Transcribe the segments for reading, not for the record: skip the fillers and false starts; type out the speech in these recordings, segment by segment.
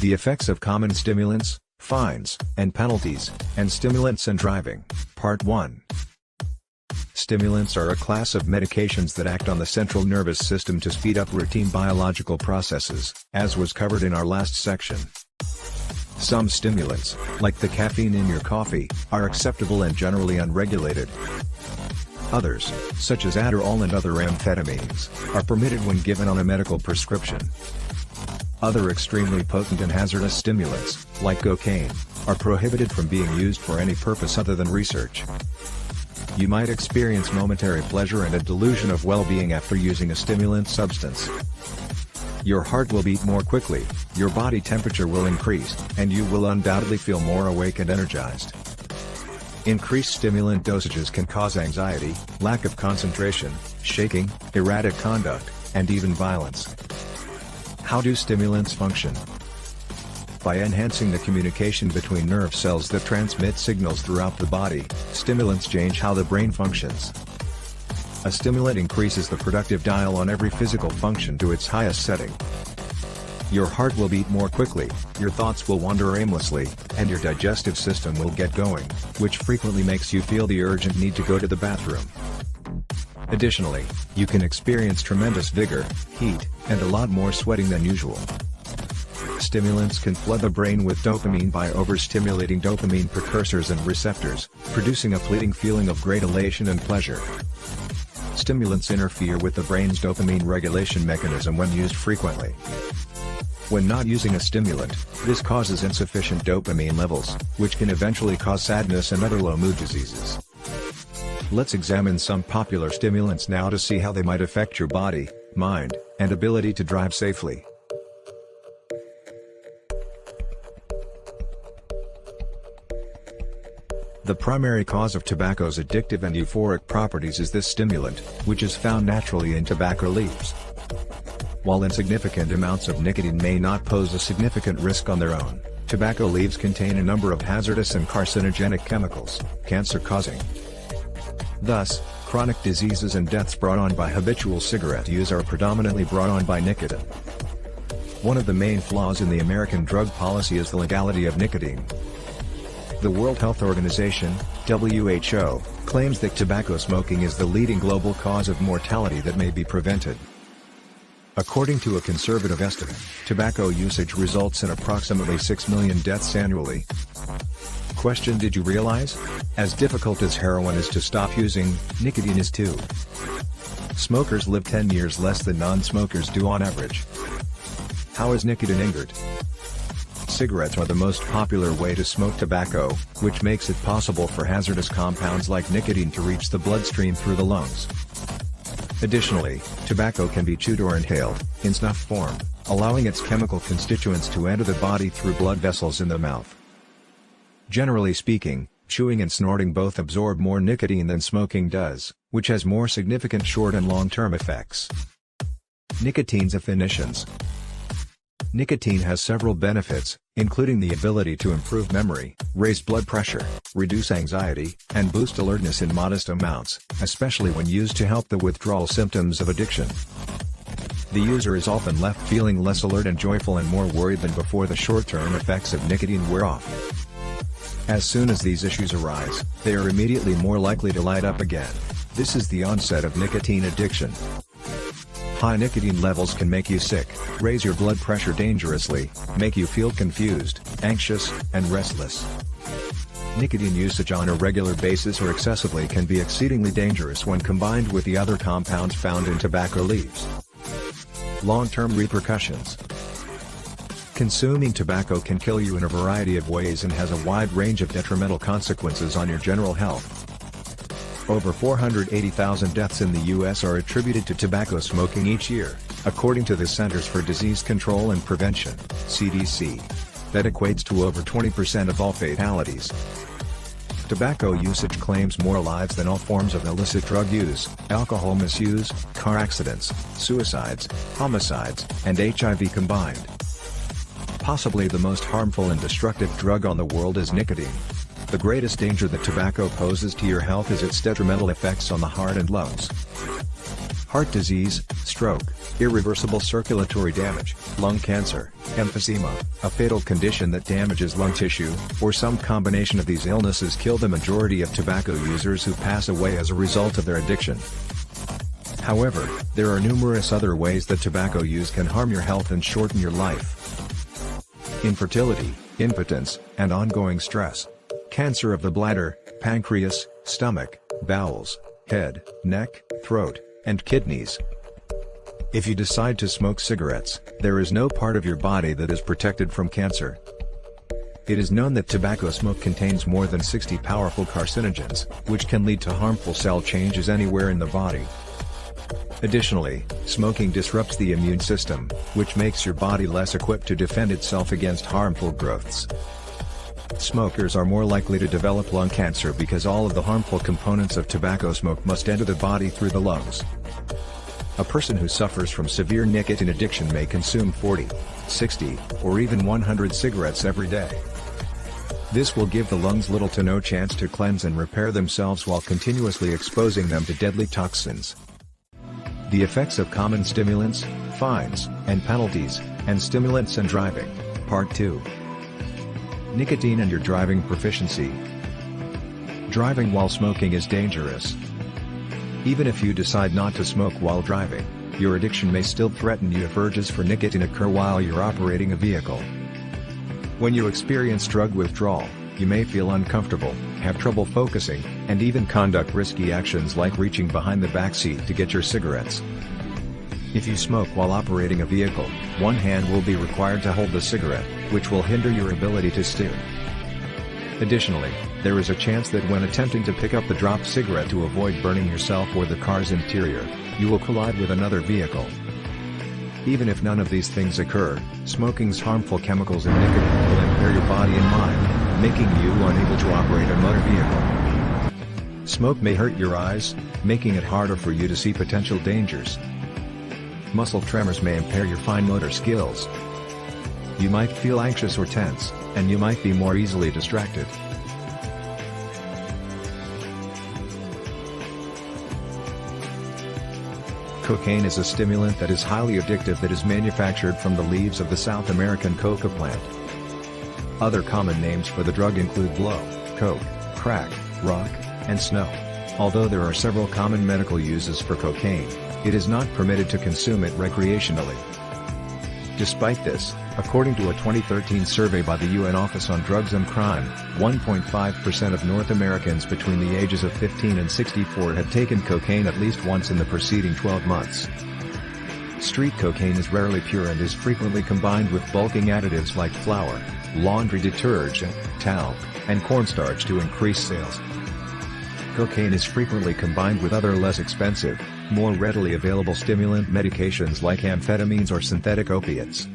The effects of common stimulants, fines, and penalties, and stimulants and driving, Part 1. Stimulants are a class of medications that act on the central nervous system to speed up routine biological processes, as was covered in our last section. Some stimulants, like the caffeine in your coffee, are acceptable and generally unregulated. Others, such as Adderall and other amphetamines, are permitted when given on a medical prescription. Other extremely potent and hazardous stimulants, like cocaine, are prohibited from being used for any purpose other than research. You might experience momentary pleasure and a delusion of well-being after using a stimulant substance. Your heart will beat more quickly, your body temperature will increase, and you will undoubtedly feel more awake and energized. Increased stimulant dosages can cause anxiety, lack of concentration, shaking, erratic conduct, and even violence. How do stimulants function? By enhancing the communication between nerve cells that transmit signals throughout the body, stimulants change how the brain functions. A stimulant increases the productive dial on every physical function to its highest setting. Your heart will beat more quickly, your thoughts will wander aimlessly, and your digestive system will get going, which frequently makes you feel the urgent need to go to the bathroom. Additionally, you can experience tremendous vigor, heat, and a lot more sweating than usual. Stimulants can flood the brain with dopamine by overstimulating dopamine precursors and receptors, producing a fleeting feeling of great elation and pleasure. Stimulants interfere with the brain's dopamine regulation mechanism when used frequently. When not using a stimulant, this causes insufficient dopamine levels, which can eventually cause sadness and other low mood diseases. Let's examine some popular stimulants now to see how they might affect your body, mind, and ability to drive safely. The primary cause of tobacco's addictive and euphoric properties is this stimulant, which is found naturally in tobacco leaves. While insignificant amounts of nicotine may not pose a significant risk on their own, tobacco leaves contain a number of hazardous and carcinogenic chemicals, cancer-causing. Thus, chronic diseases and deaths brought on by habitual cigarette use are predominantly brought on by nicotine. One of the main flaws in the American drug policy is the legality of nicotine. The World Health Organization, WHO, claims that tobacco smoking is the leading global cause of mortality that may be prevented. According to a conservative estimate, tobacco usage results in approximately 6 million deaths annually. Question: did you realize? As difficult as heroin is to stop using, nicotine is too. Smokers live 10 years less than non-smokers do on average. How is nicotine injured? Cigarettes are the most popular way to smoke tobacco, which makes it possible for hazardous compounds like nicotine to reach the bloodstream through the lungs. Additionally, tobacco can be chewed or inhaled, in snuff form, allowing its chemical constituents to enter the body through blood vessels in the mouth. Generally speaking, chewing and snorting both absorb more nicotine than smoking does, which has more significant short and long-term effects. Nicotine's definitions. Nicotine has several benefits, including the ability to improve memory, raise blood pressure, reduce anxiety, and boost alertness in modest amounts, especially when used to help the withdrawal symptoms of addiction. The user is often left feeling less alert and joyful and more worried than before the short-term effects of nicotine wear off. As soon as these issues arise, they are immediately more likely to light up again. This is the onset of nicotine addiction. High nicotine levels can make you sick, raise your blood pressure dangerously, make you feel confused, anxious, and restless. Nicotine usage on a regular basis or excessively can be exceedingly dangerous when combined with the other compounds found in tobacco leaves. Long-term repercussions. Consuming tobacco can kill you in a variety of ways and has a wide range of detrimental consequences on your general health. Over 480,000 deaths in the U.S. are attributed to tobacco smoking each year, according to the Centers for Disease Control and Prevention, CDC. That equates to over 20% of all fatalities. Tobacco usage claims more lives than all forms of illicit drug use, alcohol misuse, car accidents, suicides, homicides, and HIV combined. Possibly the most harmful and destructive drug on the world is nicotine. The greatest danger that tobacco poses to your health is its detrimental effects on the heart and lungs. Heart disease, stroke, irreversible circulatory damage, lung cancer, emphysema, a fatal condition that damages lung tissue, or some combination of these illnesses kill the majority of tobacco users who pass away as a result of their addiction. However, there are numerous other ways that tobacco use can harm your health and shorten your life. Infertility, impotence, and ongoing stress. Cancer of the bladder, pancreas, stomach, bowels, head, neck, throat, and kidneys. If you decide to smoke cigarettes, there is no part of your body that is protected from cancer. It is known that tobacco smoke contains more than 60 powerful carcinogens, which can lead to harmful cell changes anywhere in the body. Additionally, smoking disrupts the immune system, which makes your body less equipped to defend itself against harmful growths. Smokers are more likely to develop lung cancer because all of the harmful components of tobacco smoke must enter the body through the lungs. A person who suffers from severe nicotine addiction may consume 40, 60, or even 100 cigarettes every day. This will give the lungs little to no chance to cleanse and repair themselves while continuously exposing them to deadly toxins. The effects of common stimulants, fines, and penalties, and stimulants and driving, Part 2. Nicotine and your driving proficiency. Driving while smoking is dangerous. Even if you decide not to smoke while driving, your addiction may still threaten you if urges for nicotine occur while you're operating a vehicle. When you experience drug withdrawal, you may feel uncomfortable, have trouble focusing, and even conduct risky actions like reaching behind the back seat to get your cigarettes. If you smoke while operating a vehicle, one hand will be required to hold the cigarette, which will hinder your ability to steer. Additionally, there is a chance that when attempting to pick up the dropped cigarette to avoid burning yourself or the car's interior, you will collide with another vehicle. Even if none of these things occur, smoking's harmful chemicals and nicotine will impair your body and mind, making you unable to operate a motor vehicle. Smoke may hurt your eyes, making it harder for you to see potential dangers. Muscle tremors may impair your fine motor skills. You might feel anxious or tense, and you might be more easily distracted. Cocaine is a stimulant that is highly addictive that is manufactured from the leaves of the South American coca plant. Other common names for the drug include blow, coke, crack, rock, and snow. Although there are several common medical uses for cocaine, it is not permitted to consume it recreationally. Despite this, according to a 2013 survey by the UN Office on Drugs and Crime, 1.5% of North Americans between the ages of 15 and 64 have taken cocaine at least once in the preceding 12 months. Street cocaine is rarely pure and is frequently combined with bulking additives like flour, laundry detergent, talc, and cornstarch to increase sales. Cocaine is frequently combined with other less expensive, more readily available stimulant medications like amphetamines or synthetic opiates.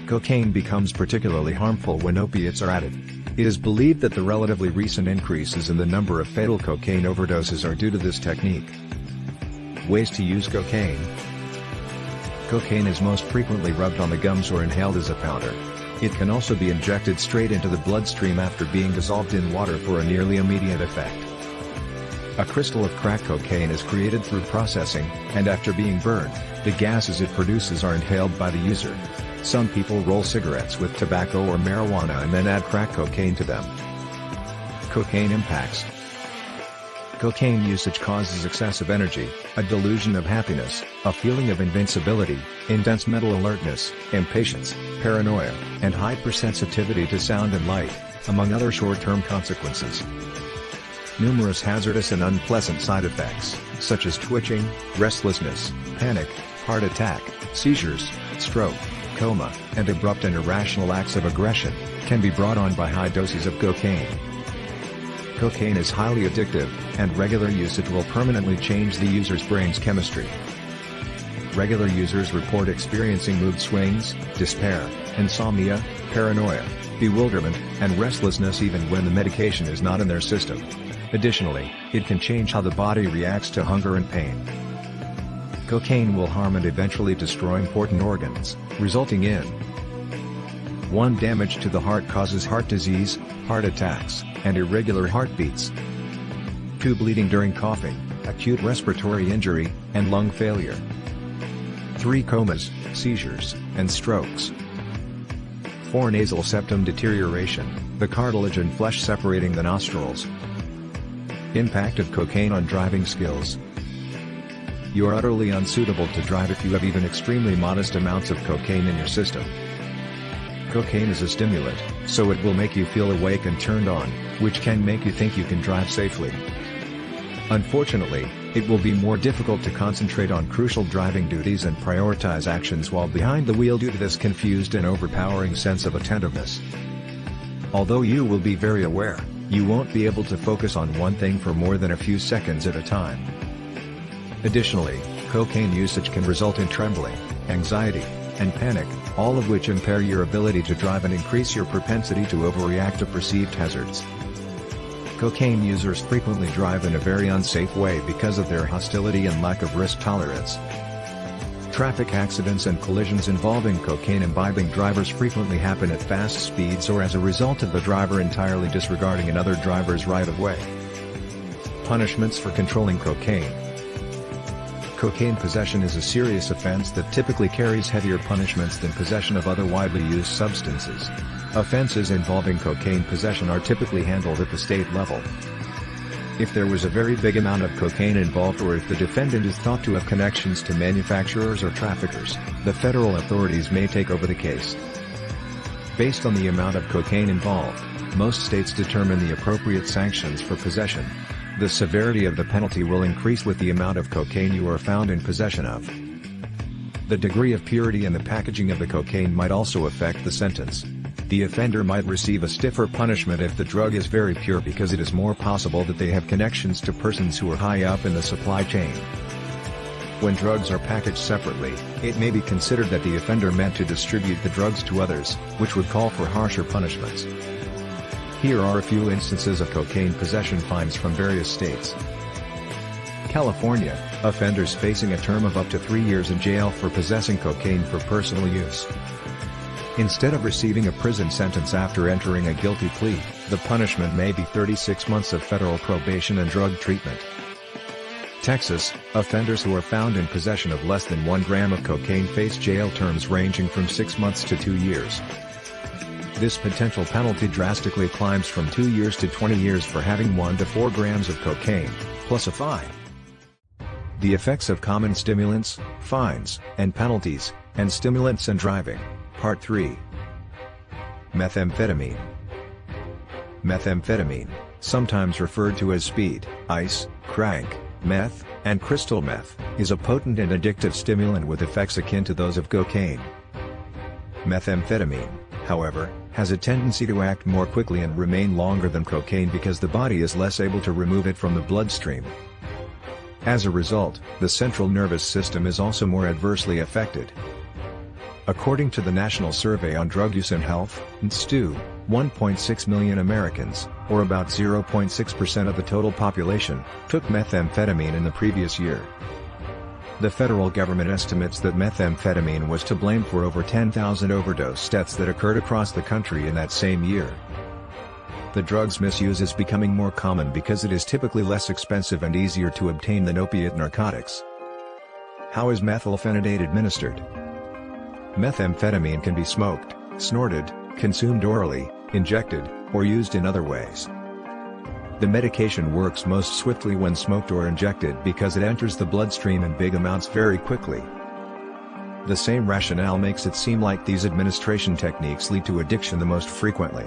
Cocaine becomes particularly harmful when opiates are added. It is believed that the relatively recent increases in the number of fatal cocaine overdoses are due to this technique. Ways to use cocaine. Cocaine is most frequently rubbed on the gums or inhaled as a powder. It can also be injected straight into the bloodstream after being dissolved in water for a nearly immediate effect. A crystal of crack cocaine is created through processing, and after being burned, the gases it produces are inhaled by the user. Some people roll cigarettes with tobacco or marijuana and then add crack cocaine to them. Cocaine impacts. Cocaine usage causes excessive energy, a delusion of happiness, a feeling of invincibility, intense mental alertness, impatience, paranoia, and hypersensitivity to sound and light, among other short-term consequences. Numerous hazardous and unpleasant side effects, such as twitching, restlessness, panic, heart attack, seizures, stroke, coma, and abrupt and irrational acts of aggression, can be brought on by high doses of cocaine. Cocaine is highly addictive, and regular usage will permanently change the user's brain's chemistry. Regular users report experiencing mood swings, despair, insomnia, paranoia, bewilderment, and restlessness even when the medication is not in their system. Additionally, it can change how the body reacts to hunger and pain. Cocaine will harm and eventually destroy important organs, resulting in 1. Damage to the heart causes heart disease, heart attacks, and irregular heartbeats. 2. Bleeding during coughing, acute respiratory injury, and lung failure. 3. Comas, seizures, and strokes. 4. Nasal septum deterioration, the cartilage and flesh separating the nostrils. Impact of cocaine on driving skills. You are utterly unsuitable to drive if you have even extremely modest amounts of cocaine in your system. Cocaine is a stimulant, so it will make you feel awake and turned on, which can make you think you can drive safely. Unfortunately, it will be more difficult to concentrate on crucial driving duties and prioritize actions while behind the wheel due to this confused and overpowering sense of attentiveness. Although you will be very aware, you won't be able to focus on one thing for more than a few seconds at a time. Additionally, cocaine usage can result in trembling, anxiety, and panic, all of which impair your ability to drive and increase your propensity to overreact to perceived hazards. Cocaine users frequently drive in a very unsafe way because of their hostility and lack of risk tolerance. Traffic accidents and collisions involving cocaine imbibing drivers frequently happen at fast speeds or as a result of the driver entirely disregarding another driver's right-of-way. Punishments for controlling cocaine. Cocaine possession is a serious offense that typically carries heavier punishments than possession of other widely used substances. Offenses involving cocaine possession are typically handled at the state level. If there was a very big amount of cocaine involved or if the defendant is thought to have connections to manufacturers or traffickers, the federal authorities may take over the case. Based on the amount of cocaine involved, most states determine the appropriate sanctions for possession. The severity of the penalty will increase with the amount of cocaine you are found in possession of. The degree of purity and the packaging of the cocaine might also affect the sentence. The offender might receive a stiffer punishment if the drug is very pure because it is more possible that they have connections to persons who are high up in the supply chain. When drugs are packaged separately, it may be considered that the offender meant to distribute the drugs to others, which would call for harsher punishments. Here are a few instances of cocaine possession fines from various states. California, offenders facing a term of up to 3 years in jail for possessing cocaine for personal use. Instead of receiving a prison sentence after entering a guilty plea, the punishment may be 36 months of federal probation and drug treatment. Texas, offenders who are found in possession of less than 1 gram of cocaine face jail terms ranging from 6 months to 2 years. This potential penalty drastically climbs from 2 years to 20 years for having 1 to 4 grams of cocaine, plus a fine. The effects of common stimulants, fines, and penalties, and stimulants and driving. Part 3. Methamphetamine. Methamphetamine, sometimes referred to as speed, ice, crank, meth, and crystal meth, is a potent and addictive stimulant with effects akin to those of cocaine. Methamphetamine, however, has a tendency to act more quickly and remain longer than cocaine because the body is less able to remove it from the bloodstream. As a result, the central nervous system is also more adversely affected. According to the National Survey on Drug Use and Health, NSTU, 1.6 million Americans, or about 0.6% of the total population, took methamphetamine in the previous year. The federal government estimates that methamphetamine was to blame for over 10,000 overdose deaths that occurred across the country in that same year. The drug's misuse is becoming more common because it is typically less expensive and easier to obtain than opiate narcotics. How is methylphenidate administered? Methamphetamine can be smoked, snorted, consumed orally, injected, or used in other ways. The medication works most swiftly when smoked or injected because it enters the bloodstream in big amounts very quickly. The same rationale makes it seem like these administration techniques lead to addiction the most frequently.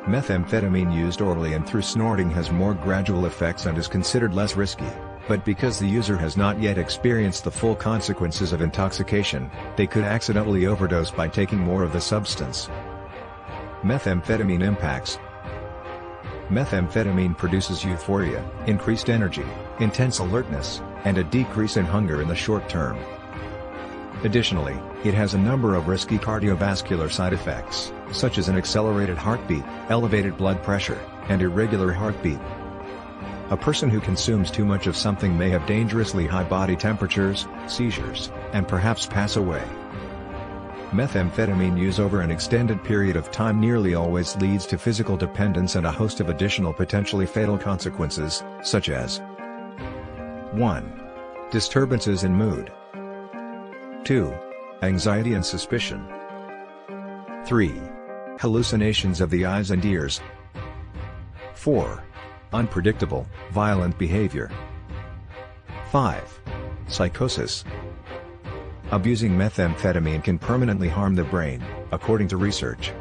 Methamphetamine used orally and through snorting has more gradual effects and is considered less risky, but because the user has not yet experienced the full consequences of intoxication, they could accidentally overdose by taking more of the substance. Methamphetamine impacts. Methamphetamine produces euphoria, increased energy, intense alertness, and a decrease in hunger in the short term. Additionally, it has a number of risky cardiovascular side effects, such as an accelerated heartbeat, elevated blood pressure, and irregular heartbeat. A person who consumes too much of something may have dangerously high body temperatures, seizures, and perhaps pass away. Methamphetamine use over an extended period of time nearly always leads to physical dependence and a host of additional potentially fatal consequences, such as 1. Disturbances in mood. 2. Anxiety and suspicion. 3. Hallucinations of the eyes and ears. 4. Unpredictable, violent behavior. 5. Psychosis. Abusing methamphetamine can permanently harm the brain, according to research.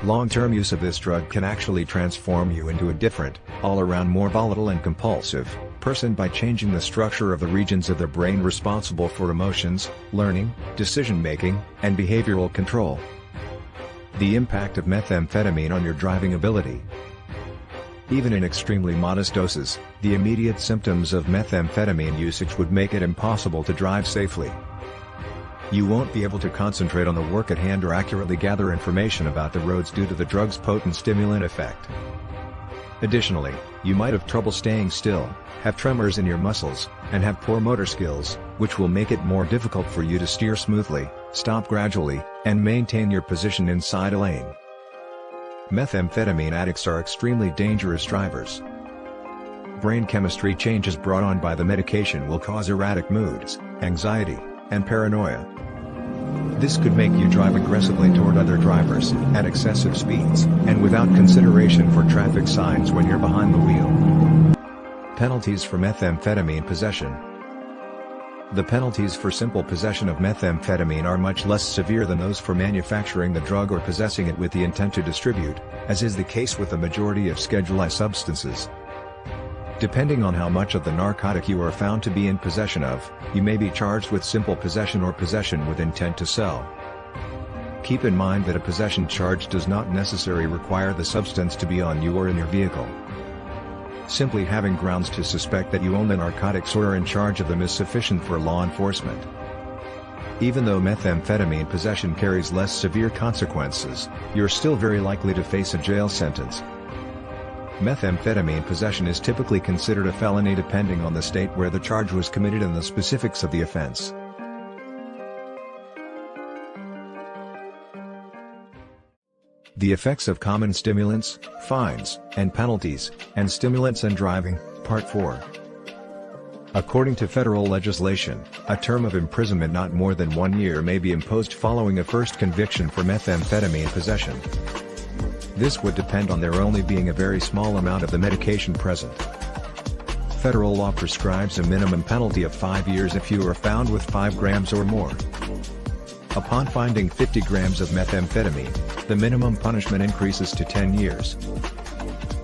Long-term use of this drug can actually transform you into a different, all-around more volatile and compulsive person by changing the structure of the regions of the brain responsible for emotions, learning, decision-making, and behavioral control. The impact of methamphetamine on your driving ability. Even in extremely modest doses, the immediate symptoms of methamphetamine usage would make it impossible to drive safely. You won't be able to concentrate on the work at hand or accurately gather information about the roads due to the drug's potent stimulant effect. Additionally, you might have trouble staying still, have tremors in your muscles, and have poor motor skills, which will make it more difficult for you to steer smoothly, stop gradually, and maintain your position inside a lane. Methamphetamine addicts are extremely dangerous drivers. Brain chemistry changes brought on by the medication will cause erratic moods, anxiety, and paranoia. This could make you drive aggressively toward other drivers, at excessive speeds, and without consideration for traffic signs when you're behind the wheel. Penalties for methamphetamine possession. The penalties for simple possession of methamphetamine are much less severe than those for manufacturing the drug or possessing it with the intent to distribute, as is the case with the majority of Schedule I substances. Depending on how much of the narcotic you are found to be in possession of, you may be charged with simple possession or possession with intent to sell. Keep in mind that a possession charge does not necessarily require the substance to be on you or in your vehicle. Simply having grounds to suspect that you own the narcotics or are in charge of them is sufficient for law enforcement. Even though methamphetamine possession carries less severe consequences, you're still very likely to face a jail sentence. Methamphetamine possession is typically considered a felony depending on the state where the charge was committed and the specifics of the offense. The effects of common stimulants, fines, and penalties, and stimulants and driving, Part 4. According to federal legislation, a term of imprisonment not more than 1 year may be imposed following a first conviction for methamphetamine possession. This would depend on there only being a very small amount of the medication present. Federal law prescribes a minimum penalty of 5 years if you are found with 5 grams or more. Upon finding 50 grams of methamphetamine, the minimum punishment increases to 10 years.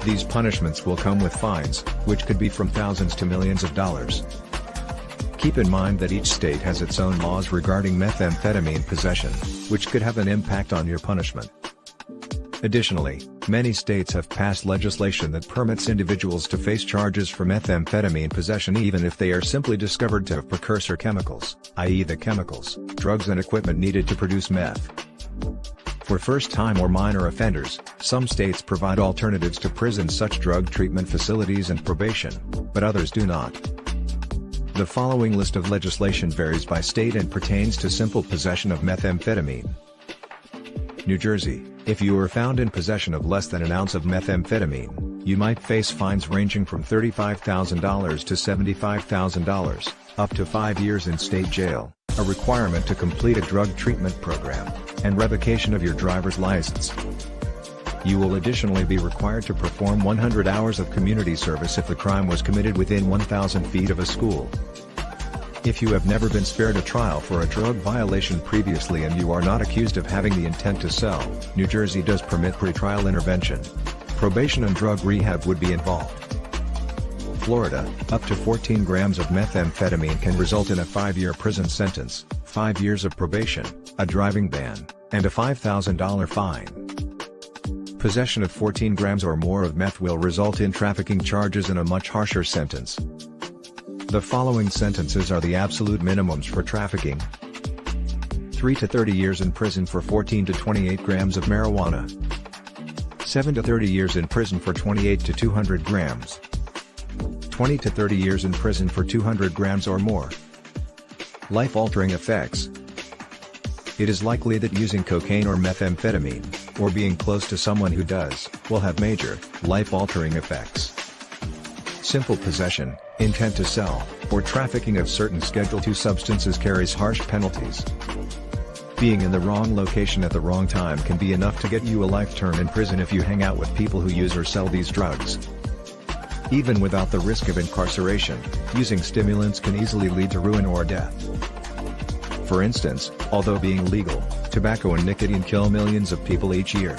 These punishments will come with fines, which could be from thousands to millions of dollars. Keep in mind that each state has its own laws regarding methamphetamine possession, which could have an impact on your punishment. Additionally, many states have passed legislation that permits individuals to face charges for methamphetamine possession even if they are simply discovered to have precursor chemicals, i.e. the chemicals, drugs and equipment needed to produce meth. For first-time or minor offenders, some states provide alternatives to prison such drug treatment facilities and probation, but others do not. The following list of legislation varies by state and pertains to simple possession of methamphetamine. New Jersey. If you are found in possession of less than an ounce of methamphetamine, you might face fines ranging from $35,000 to $75,000, up to 5 years in state jail, a requirement to complete a drug treatment program, and revocation of your driver's license. You will additionally be required to perform 100 hours of community service if the crime was committed within 1,000 feet of a school. If you have never been spared a trial for a drug violation previously and you are not accused of having the intent to sell, New Jersey does permit pretrial intervention. Probation and drug rehab would be involved. Florida, up to 14 grams of methamphetamine can result in a 5-year prison sentence, 5 years of probation, a driving ban, and a $5,000 fine. Possession of 14 grams or more of meth will result in trafficking charges and a much harsher sentence. The following sentences are the absolute minimums for trafficking: 3 to 30 years in prison for 14 to 28 grams of marijuana, 7 to 30 years in prison for 28 to 200 grams, 20 to 30 years in prison for 200 grams or more. Life-altering effects. It is likely that using cocaine or methamphetamine, or being close to someone who does, will have major, life-altering effects. Simple possession, intent to sell, or trafficking of certain Schedule II substances carries harsh penalties. Being in the wrong location at the wrong time can be enough to get you a life term in prison if you hang out with people who use or sell these drugs. Even without the risk of incarceration, using stimulants can easily lead to ruin or death. For instance, although being legal, tobacco and nicotine kill millions of people each year.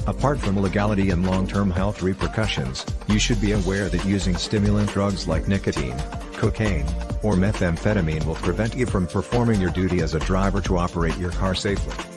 Apart from legality and long-term health repercussions, you should be aware that using stimulant drugs like nicotine, cocaine, or methamphetamine will prevent you from performing your duty as a driver to operate your car safely.